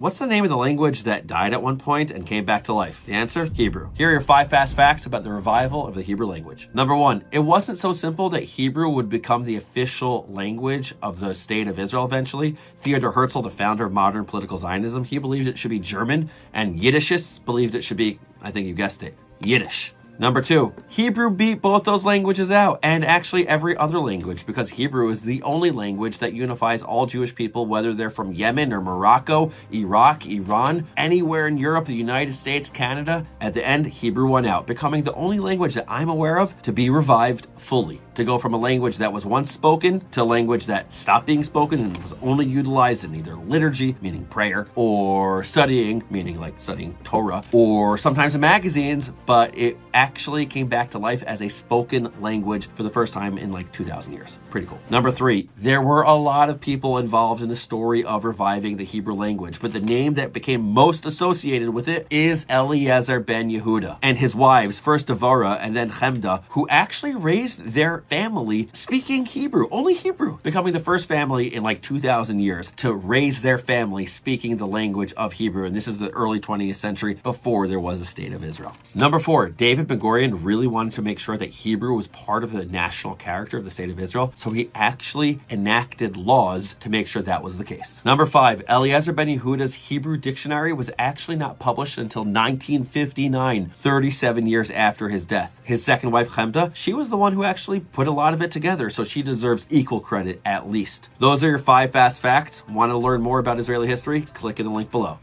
What's the name of the language that died at one point and came back to life? The answer, Hebrew. Here are your 5 fast facts about the revival of the Hebrew language. Number 1, it wasn't so simple that Hebrew would become the official language of the state of Israel eventually. Theodor Herzl, the founder of modern political Zionism, he believed it should be German, and Yiddishists believed it should be, I think you guessed it, Yiddish. Number 2, Hebrew beat both those languages out, and actually every other language, because Hebrew is the only language that unifies all Jewish people, whether they're from Yemen or Morocco, Iraq, Iran, anywhere in Europe, the United States, Canada. At the end, Hebrew won out, becoming the only language that I'm aware of to be revived fully, to go from a language that was once spoken to a language that stopped being spoken and was only utilized in either liturgy, meaning prayer, or studying, meaning like studying Torah, or sometimes in magazines, but it actually came back to life as a spoken language for the first time in like 2,000 years. Pretty cool. Number 3, there were a lot of people involved in the story of reviving the Hebrew language, but the name that became most associated with it is Eliezer Ben-Yehuda and his wives, first Devorah and then Hemda, who actually raised their family speaking Hebrew, only Hebrew, becoming the first family in like 2,000 years to raise their family speaking the language of Hebrew. And this is the early 20th century before there was a state of Israel. Number 4, David Ben-Gurion really wanted to make sure that Hebrew was part of the national character of the state of Israel, so he actually enacted laws to make sure that was the case. Number 5, Eliezer Ben-Yehuda's Hebrew dictionary was actually not published until 1959, 37 years after his death. His second wife, Hemda, she was the one who actually put a lot of it together, so she deserves equal credit at least. Those are your 5 fast facts. Want to learn more about Israeli history? Click in the link below.